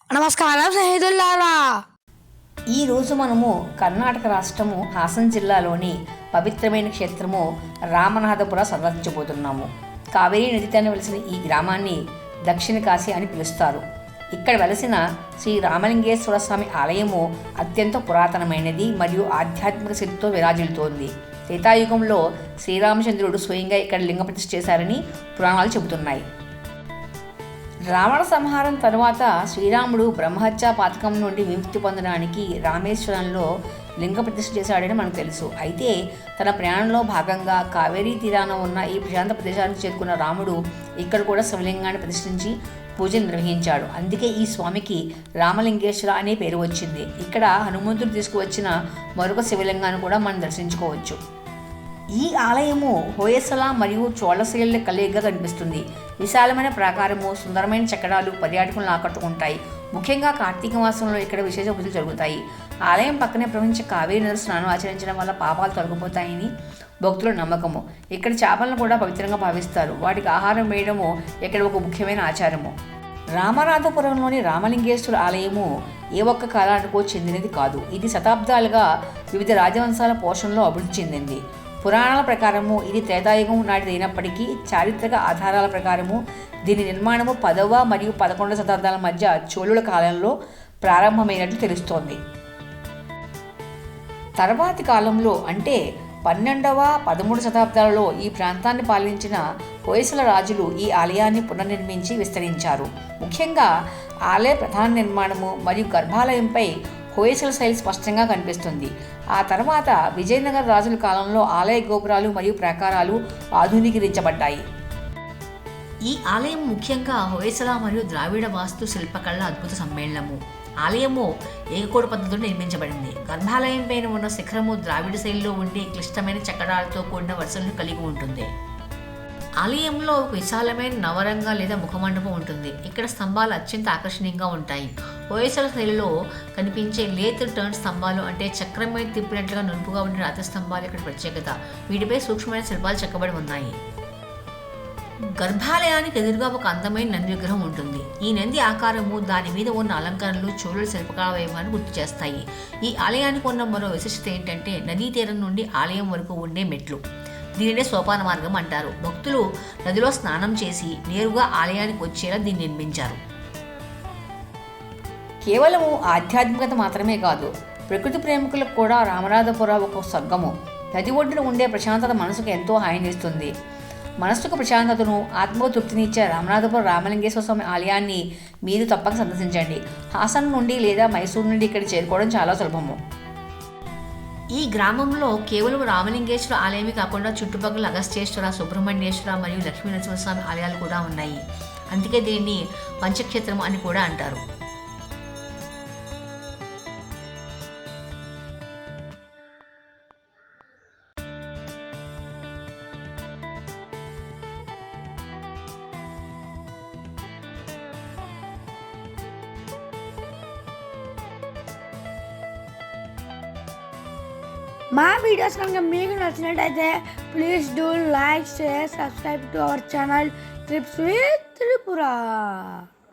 నమస్కారం స్నేహితులారా. ఈరోజు మనము కర్ణాటక రాష్ట్రము హాసన్ జిల్లాలోని పవిత్రమైన క్షేత్రము రామనాథపుర సందర్శించబోతున్నాము. కావేరీ నదితోనే వెలిసిన ఈ గ్రామాన్ని దక్షిణ కాశీ అని పిలుస్తారు. ఇక్కడ వెలసిన శ్రీ రామలింగేశ్వర స్వామి ఆలయము అత్యంత పురాతనమైనది మరియు ఆధ్యాత్మిక శక్తితో విరాజిల్లుతోంది. త్రేతాయుగంలో శ్రీరామచంద్రుడు స్వయంగా ఇక్కడ లింగ ప్రతిష్ఠ చేశారని పురాణాలు చెబుతున్నాయి. రావణ సంహారం తరువాత శ్రీరాముడు బ్రహ్మహత్యా పాతకం నుండి విముక్తి పొందడానికి రామేశ్వరంలో లింగ ప్రతిష్ఠ చేశాడని మనకు తెలుసు. అయితే తన ప్రయాణంలో భాగంగా కావేరీ తీరాన ఉన్న ఈ ప్రశాంత ప్రదేశానికి చేరుకున్న రాముడు ఇక్కడ కూడా శివలింగాన్ని ప్రతిష్ఠించి పూజలు నిర్వహించాడు. అందుకే ఈ స్వామికి రామలింగేశ్వర అనే పేరు వచ్చింది. ఇక్కడ హనుమంతుడు తీసుకువచ్చిన మరొక శివలింగాన్ని కూడా మనం దర్శించుకోవచ్చు. ఈ ఆలయము హోయసల మరియు చోళశైలి కలయికగా కనిపిస్తుంది. విశాలమైన ప్రాకారము, సుందరమైన చక్రాలు పర్యాటకులను ఆకట్టుకుంటాయి. ముఖ్యంగా కార్తీక మాసంలో ఇక్కడ విశేష పూజలు జరుగుతాయి. ఆలయం పక్కనే ప్రవహించే కావేరీ నది స్నానం ఆచరించడం వల్ల పాపాలు తొలగిపోతాయని భక్తుల నమ్మకము. ఇక్కడ చేపలను కూడా పవిత్రంగా భావిస్తారు. వాటికి ఆహారం వేయడము ఇక్కడ ఒక ముఖ్యమైన ఆచారము. రామనాథపురంలోని రామలింగేశ్వర ఆలయము ఏ ఒక్క కాలానికో చెందినది కాదు. ఇది శతాబ్దాలుగా వివిధ రాజవంశాల పోషణలో అభివృద్ధి చెందింది. పురాణాల ప్రకారము ఇది త్రేతాయుగం నాటిది అయినప్పటికీ చారిత్రక ఆధారాల ప్రకారము దీని నిర్మాణము 10వ మరియు 11వ శతాబ్దాల మధ్య చోళుల కాలంలో ప్రారంభమైనట్లు తెలుస్తోంది. తర్వాతి కాలంలో అంటే 12వ 13వ శతాబ్దాలలో ఈ ప్రాంతాన్ని పాలించిన హోయసల రాజులు ఈ ఆలయాన్ని పునర్నిర్మించి విస్తరించారు. ముఖ్యంగా ఆలయ ప్రధాన నిర్మాణము మరియు గర్భాలయంపై హోయసల శైలి స్పష్టంగా కనిపిస్తుంది. ఆ తర్వాత విజయనగర రాజుల కాలంలో ఆలయ గోపురాలు మరియు ప్రాకారాలు ఆధునీకరించబడ్డాయి. ఈ ఆలయం ముఖ్యంగా హోయసల మరియు ద్రావిడ వాస్తు శిల్పకళ అద్భుత సమ్మేళనము. ఆలయము ఏకకోట పద్ధతిలో నిర్మించబడింది. గర్భాలయం పైన ఉన్న శిఖరము ద్రావిడ శైలిలో ఉండే క్లిష్టమైన చక్రాలతో కూడిన వరుసలను కలిగి ఉంటుంది. ఆలయంలో ఒక విశాలమైన నవరంగ లేదా ముఖమండపం ఉంటుంది. ఇక్కడ స్తంభాలు అత్యంత ఆకర్షణీయంగా ఉంటాయి. హోయసల శైలిలో కనిపించే లేత్ టర్న్ స్తంభాలు అంటే చక్రం మీద తిప్పినట్లుగా నునుపుగా ఉండే రాతి స్తంభాలు ఇక్కడ ప్రత్యేకత. వీటిపై సూక్ష్మమైన శిల్పాలు చెక్కబడి ఉన్నాయి. గర్భాలయానికి ఎదురుగా ఒక అందమైన నంది విగ్రహం ఉంటుంది. ఈ నంది ఆకారము, దాని మీద ఉన్న అలంకరణలు చోళుల శిల్పకళా వైభవాన్ని గుర్తు చేస్తాయి. ఈ ఆలయానికి ఉన్న మరో విశిష్టత ఏంటంటే నదీ తీరం నుండి ఆలయం వరకు ఉండే మెట్లు. దీనినే సోపాన మార్గం అంటారు. భక్తులు నదిలో స్నానం చేసి నేరుగా ఆలయానికి వచ్చేలా దీన్ని నిర్మించారు. కేవలము ఆధ్యాత్మికత మాత్రమే కాదు, ప్రకృతి ప్రేమికులకు కూడా రామనాథపుర ఒక స్వర్గము. నది ఒడ్డున ఉండే ప్రశాంతత మనసుకు ఎంతో హాయినిస్తుంది. మనస్సుకు ప్రశాంతతను, ఆత్మతృప్తినిచ్చే రామనాథపుర రామలింగేశ్వర స్వామి ఆలయాన్ని మీరు తప్పక సందర్శించండి. హాసన్ నుండి లేదా మైసూరు నుండి ఇక్కడ చేరుకోవడం చాలా సులభము. ఈ గ్రామంలో కేవలం రామలింగేశ్వర ఆలయమే కాకుండా చుట్టుపక్కల అగస్త్యేశ్వర, సుబ్రహ్మణ్యేశ్వర మరియు లక్ష్మీ నరసింహస్వామి ఆలయాలు కూడా ఉన్నాయి. అందుకే దీన్ని పంచక్షేత్రం అని కూడా అంటారు. మా వీడియోస్ కనుక మీకు నచ్చినట్టయితే please do like, share, subscribe to our channel trips with Tripura.